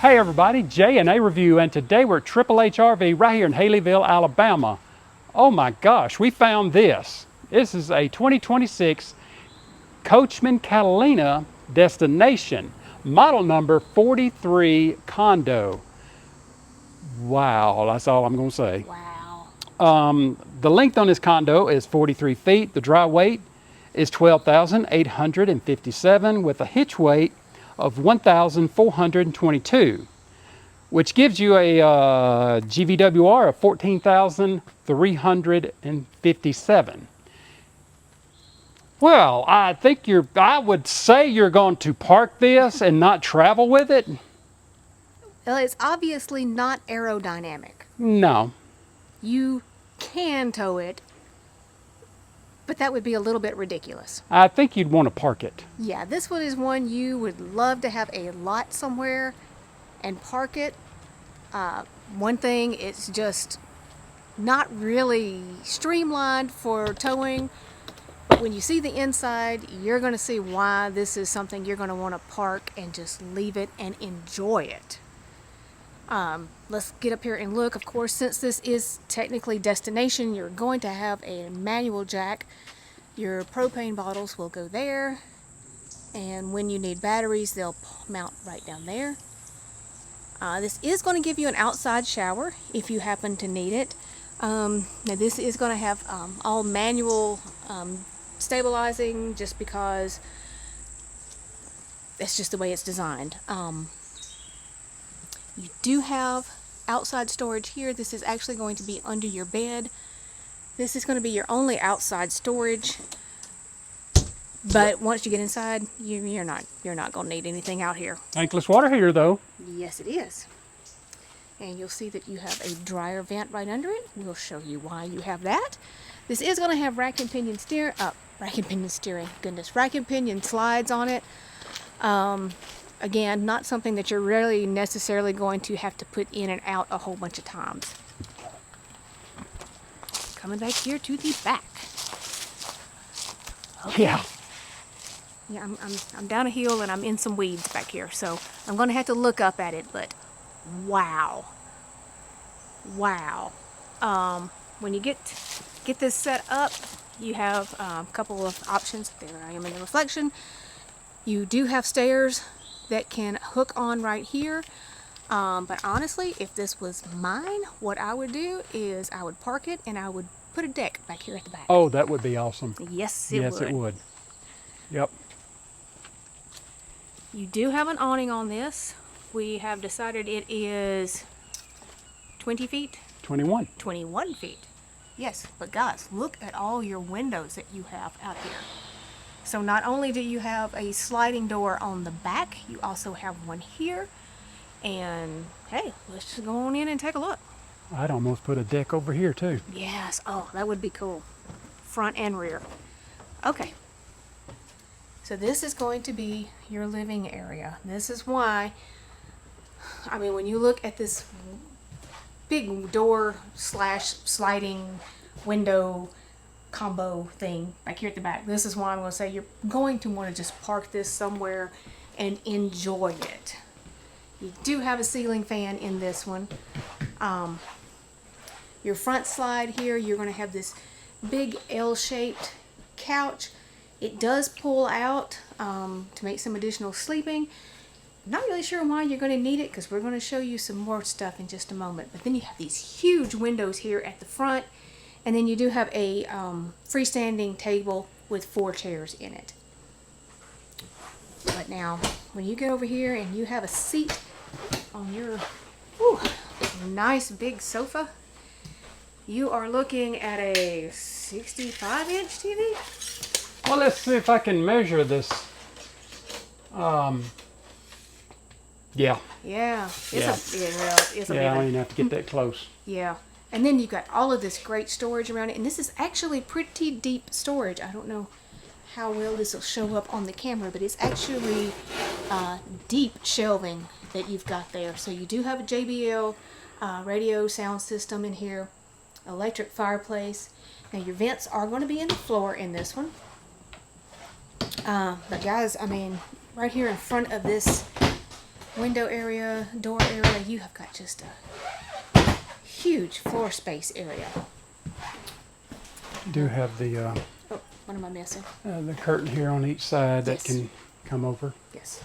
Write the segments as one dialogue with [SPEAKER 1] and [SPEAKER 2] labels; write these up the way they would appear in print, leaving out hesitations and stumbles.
[SPEAKER 1] Hey everybody, J&A Review, and today we're at Triple H RV right here in Haleyville, Alabama. Oh my gosh, we found this. This is a 2026 Coachmen Catalina destination, model number 43CONDO. Wow, that's all I'm gonna say.
[SPEAKER 2] Wow.
[SPEAKER 1] The length on this condo is 43 feet. The dry weight is 12,857 with a hitch weight of 1,422, which gives you a GVWR of 14,357. Well, I would say you're going to park this and not travel with it.
[SPEAKER 2] Well, it's obviously not aerodynamic.
[SPEAKER 1] No.
[SPEAKER 2] You can tow it, but that would be a little bit ridiculous.
[SPEAKER 1] I think you'd want to park it.
[SPEAKER 2] Yeah, this one is one you would love to have a lot somewhere and park it. One thing, it's just not really streamlined for towing, but when you see the inside, you're going to see why this is something you're going to want to park and just leave it and enjoy it. Let's get up here and look. Of course, since this is technically destination, you're going to have a manual jack. Your propane bottles will go there, and when you need batteries, they'll mount right down there. This is going to give you an outside shower if you happen to need it. Now this is going to have all manual stabilizing, just because that's just the way it's designed. You do have outside storage here. This is actually going to be under your bed. This is going to be your only outside storage. But once you get inside, you're not going to need anything out here.
[SPEAKER 1] Tankless water heater though.
[SPEAKER 2] Yes, it is. And you'll see that you have a dryer vent right under it. We'll show you why you have that. This is going to have rack and pinion rack and pinion slides on it. Again, not something that you're really necessarily going to have to put in and out a whole bunch of times. Coming back here to the back. Okay.
[SPEAKER 1] Yeah.
[SPEAKER 2] Yeah, I'm down a hill and I'm in some weeds back here, so I'm going to have to look up at it, but wow. Wow. When you get this set up, you have a couple of options. There I am in the reflection. You do have stairs that can hook on right here, but honestly, if this was mine, what I would do is I would park it and I would put a deck back here at the back.
[SPEAKER 1] Oh, that would be awesome.
[SPEAKER 2] Yes, it would.
[SPEAKER 1] Yes, it would. Yep.
[SPEAKER 2] You do have an awning on this. We have decided it is 20 feet?
[SPEAKER 1] 21.
[SPEAKER 2] 21 feet. Yes, but guys, look at all your windows that you have out here. So not only do you have a sliding door on the back, you also have one here. And hey, let's just go on in and take a look.
[SPEAKER 1] I'd almost put a deck over here too.
[SPEAKER 2] Yes, oh, that would be cool. Front and rear. Okay. So this is going to be your living area. This is why, I mean, when you look at this big door / sliding window combo thing back here at the back, this is why I'm going to say you're going to want to just park this somewhere and enjoy it. You do have a ceiling fan in this one. Your front slide here, you're going to have this big L-shaped couch. It does pull out to make some additional sleeping. I'm not really sure why you're going to need it, because we're going to show you some more stuff in just a moment. But then you have these huge windows here at the front, and then you do have a freestanding table with 4 chairs in it. But now, when you get over here and you have a seat on your nice big sofa, you are looking at a 65-inch TV.
[SPEAKER 1] Well, let's see if I can measure this. Yeah.
[SPEAKER 2] Yeah. It's
[SPEAKER 1] Yeah.
[SPEAKER 2] a big
[SPEAKER 1] I don't even have to get that close.
[SPEAKER 2] Yeah. And then you've got all of this great storage around it. And this is actually pretty deep storage. I don't know how well this will show up on the camera, but it's actually deep shelving that you've got there. So you do have a JBL radio sound system in here, electric fireplace. Now your vents are going to be in the floor in this one. But guys, I mean, right here in front of this window area, door area. You have got just a huge floor space area.
[SPEAKER 1] You do have the
[SPEAKER 2] Oh, what am I missing?
[SPEAKER 1] the curtain here on each side that
[SPEAKER 2] Yes.
[SPEAKER 1] can come over.
[SPEAKER 2] Yes.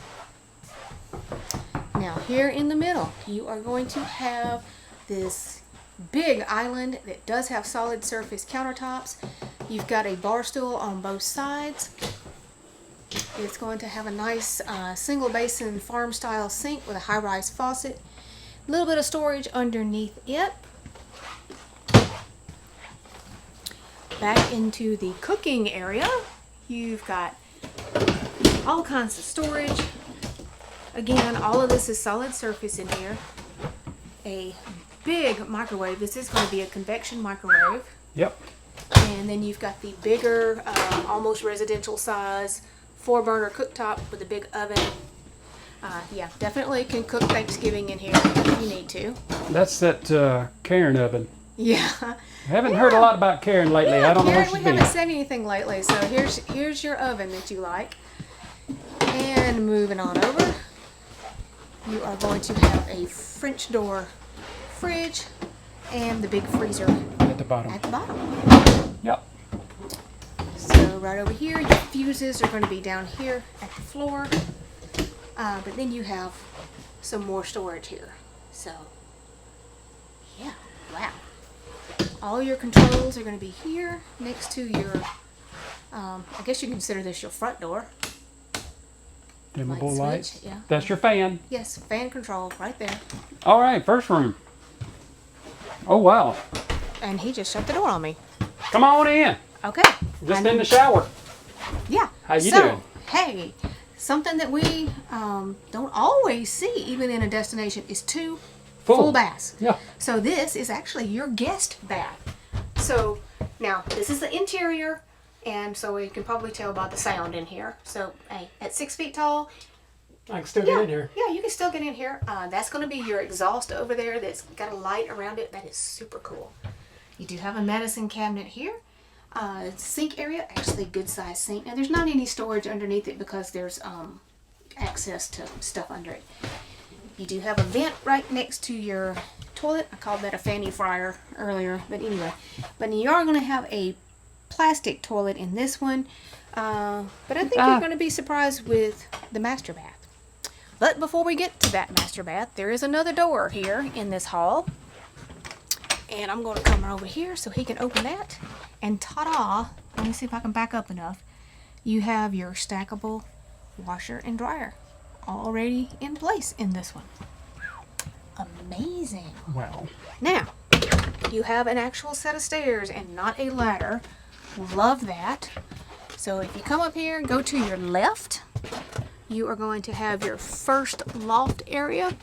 [SPEAKER 2] Now here in the middle, you are going to have this big island that does have solid surface countertops. You've got a bar stool on both sides. It's going to have a nice single basin farm style sink with a high-rise faucet. A little bit of storage underneath it. Back into the cooking area, you've got all kinds of storage. Again, all of this is solid surface in here. A big microwave. This is going to be a convection microwave.
[SPEAKER 1] Yep.
[SPEAKER 2] And then you've got the bigger, almost residential size 4-burner cooktop with a big oven. Yeah, definitely can cook Thanksgiving in here if you need to.
[SPEAKER 1] That's that Karen oven.
[SPEAKER 2] Yeah.
[SPEAKER 1] I haven't heard a lot about Karen lately.
[SPEAKER 2] Yeah,
[SPEAKER 1] I don't know
[SPEAKER 2] Karen,
[SPEAKER 1] where
[SPEAKER 2] we
[SPEAKER 1] she's been.
[SPEAKER 2] haven't said anything lately. So here's your oven that you like. And moving on over, you are going to have a French door fridge and the big freezer
[SPEAKER 1] At the bottom.
[SPEAKER 2] at the bottom.
[SPEAKER 1] Yep.
[SPEAKER 2] So right over here, your fuses are going to be down here at the floor. But then you have some more storage here. So, yeah, wow. All your controls are going to be here next to your, I guess you consider this your front door.
[SPEAKER 1] Dimmable
[SPEAKER 2] Light
[SPEAKER 1] lights.
[SPEAKER 2] switch, yeah.
[SPEAKER 1] That's your fan.
[SPEAKER 2] Yes, fan control right there.
[SPEAKER 1] All right, first room. Oh, wow.
[SPEAKER 2] And he just shut the door on me.
[SPEAKER 1] Come on in.
[SPEAKER 2] Okay.
[SPEAKER 1] Just
[SPEAKER 2] And-
[SPEAKER 1] in the shower.
[SPEAKER 2] Yeah.
[SPEAKER 1] How you
[SPEAKER 2] so,
[SPEAKER 1] doing?
[SPEAKER 2] Hey, something that we don't always see, even in a destination, is two full baths.
[SPEAKER 1] Yeah.
[SPEAKER 2] So this is actually your guest bath. So now this is the interior, and so you can probably tell by the sound in here. So hey, at 6 feet tall,
[SPEAKER 1] I can still get in here.
[SPEAKER 2] yeah, you can still get in here. That's going to be your exhaust over there. That's got a light around it. That is super cool. You do have a medicine cabinet here. Sink area, actually a good size sink. Now there's not any storage underneath it because there's access to stuff under it. You do have a vent right next to your toilet. I called that a fanny fryer earlier, but anyway. But you are going to have a plastic toilet in this one. But I think you're going to be surprised with the master bath. But before we get to that master bath, there is another door here in this hall. And I'm going to come over here so he can open that. And ta-da! Let me see if I can back up enough. You have your stackable washer and dryer already in place in this one. Amazing.
[SPEAKER 1] Wow.
[SPEAKER 2] Now, you have an actual set of stairs and not a ladder. Love that. So if you come up here and go to your left, you are going to have your first loft area.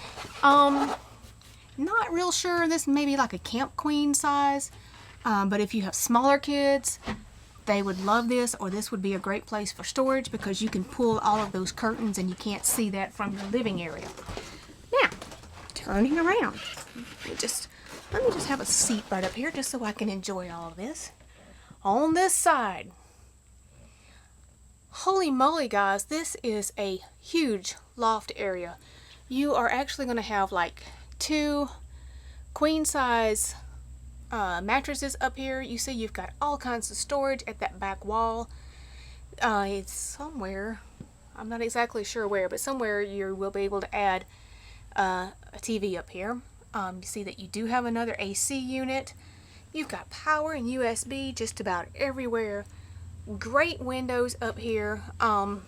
[SPEAKER 2] Not real sure, this may be like a camp queen size, but if you have smaller kids, they would love this, or this would be a great place for storage because you can pull all of those curtains and you can't see that from your living area. Now, turning around, let me just have a seat right up here just so I can enjoy all of this. On this side, holy moly guys, this is a huge loft area. You are actually going to have like 2 queen size mattresses up here. You see you've got all kinds of storage at that back wall. It's somewhere, I'm not exactly sure where, but somewhere you will be able to add a TV up here. You see that you do have another AC unit. You've got power and USB just about everywhere. Great windows up here. I'm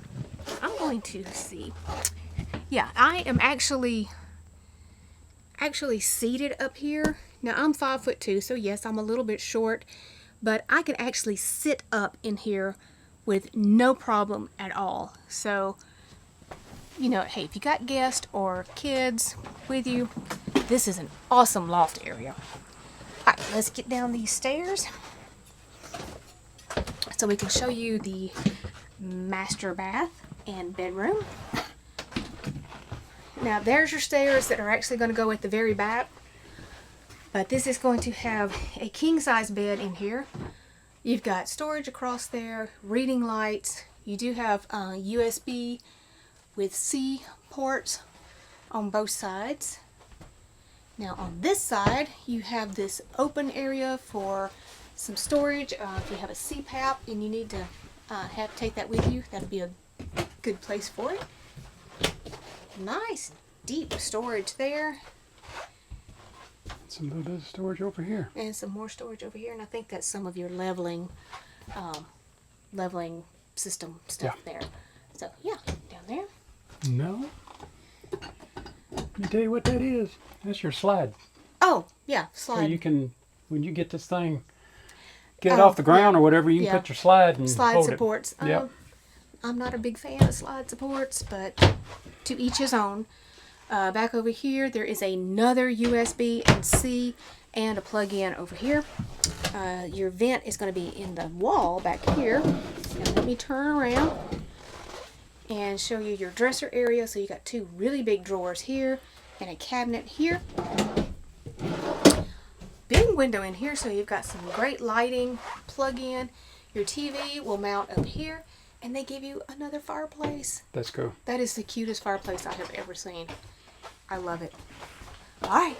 [SPEAKER 2] going to see. Yeah, I am actually seated up here. Now I'm 5'2", so yes, I'm a little bit short, but I can actually sit up in here with no problem at all. So, you know, hey, if you got guests or kids with you, this is an awesome loft area. All right, let's get down these stairs so we can show you the master bath and bedroom. Now there's your stairs that are actually going to go at the very back, but this is going to have a king size bed in here. You've got storage across there, reading lights. You do have USB with C ports. on both sides. Now on this side, you have this open area for some storage. If you have a CPAP and you need to take that with you, that'd be a good place for it. Nice deep storage there.
[SPEAKER 1] Some little bit of storage over here.
[SPEAKER 2] And some more storage over here. And I think that's some of your leveling system stuff there. So yeah, down there.
[SPEAKER 1] No. Let me tell you what that is. That's your slide.
[SPEAKER 2] Oh, yeah,
[SPEAKER 1] So
[SPEAKER 2] slide.
[SPEAKER 1] you can, when you get this thing, get it off the ground or whatever, you can
[SPEAKER 2] Yeah.
[SPEAKER 1] put your slide and
[SPEAKER 2] Slide
[SPEAKER 1] hold
[SPEAKER 2] supports.
[SPEAKER 1] It. Yep.
[SPEAKER 2] I'm not a big fan of slide supports, but to each his own. Back over here, there is another USB and C and a plug-in over here. Your vent is going to be in the wall back here. Now let me turn around and show you your dresser area. So you got two really big drawers here and a cabinet here. Big window in here, so you've got some great lighting. Plug in. Your TV will mount up here, and they give you another fireplace.
[SPEAKER 1] Let's go.
[SPEAKER 2] That is the cutest fireplace I have ever seen. I love it. All right,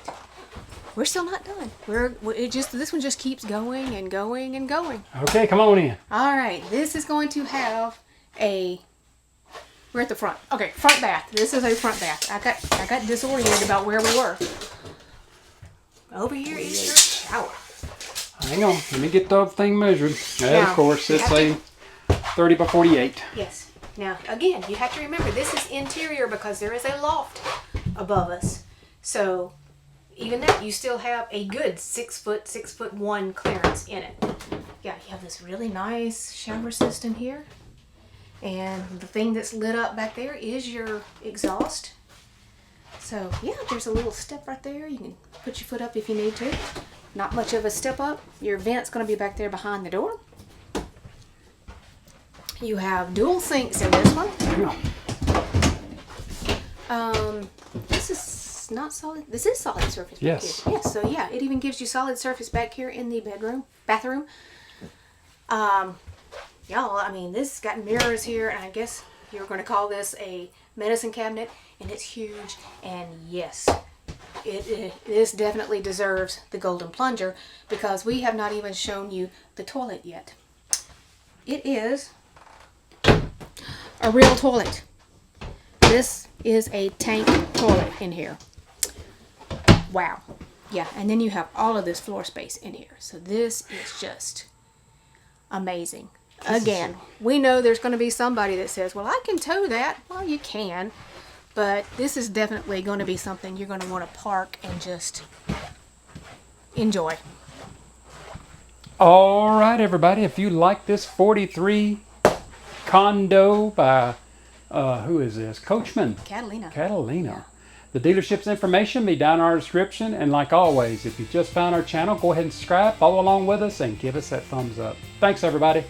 [SPEAKER 2] we're still not done. This one just keeps going and going and going.
[SPEAKER 1] Okay, come on in.
[SPEAKER 2] All right, this is going to have a. We're at the front. Okay, front bath. This is a front bath. I got disoriented about where we were. Over here is your shower.
[SPEAKER 1] Hang on, let me get the thing measured. And
[SPEAKER 2] Now,
[SPEAKER 1] of course,
[SPEAKER 2] you
[SPEAKER 1] it's
[SPEAKER 2] have
[SPEAKER 1] a 30 by 48.
[SPEAKER 2] Yes. Now, again, you have to remember this is interior because there is a loft above us. So, even that, you still have a good 6 foot, 6'1" clearance in it. Yeah, you have this really nice shower system here. And the thing that's lit up back there is your exhaust. So, yeah, there's a little step right there. You can put your foot up if you need to. Not much of a step up. Your vent's going to be back there behind the door. You have dual sinks in this one. This is not solid. This is solid surface.
[SPEAKER 1] Yes.
[SPEAKER 2] Back here. Yes. So yeah, it even gives you solid surface back here in the bathroom. Y'all, I mean, this got mirrors here, and I guess you're going to call this a medicine cabinet, and it's huge. And yes, this definitely deserves the golden plunger because we have not even shown you the toilet yet. It is a real toilet. This is a tank toilet in here. Wow. Yeah, and then you have all of this floor space in here. So this is just amazing. Again, we know there's going to be somebody that says, well, I can tow that. Well, you can. But this is definitely going to be something you're going to want to park and just enjoy.
[SPEAKER 1] All right, everybody. If you like this 43 condo by, who is this? Coachmen
[SPEAKER 2] Catalina.
[SPEAKER 1] Catalina. The dealership's information be down in our description. And like always, if you just found our channel, go ahead and subscribe, follow along with us, and give us that thumbs up. Thanks, everybody.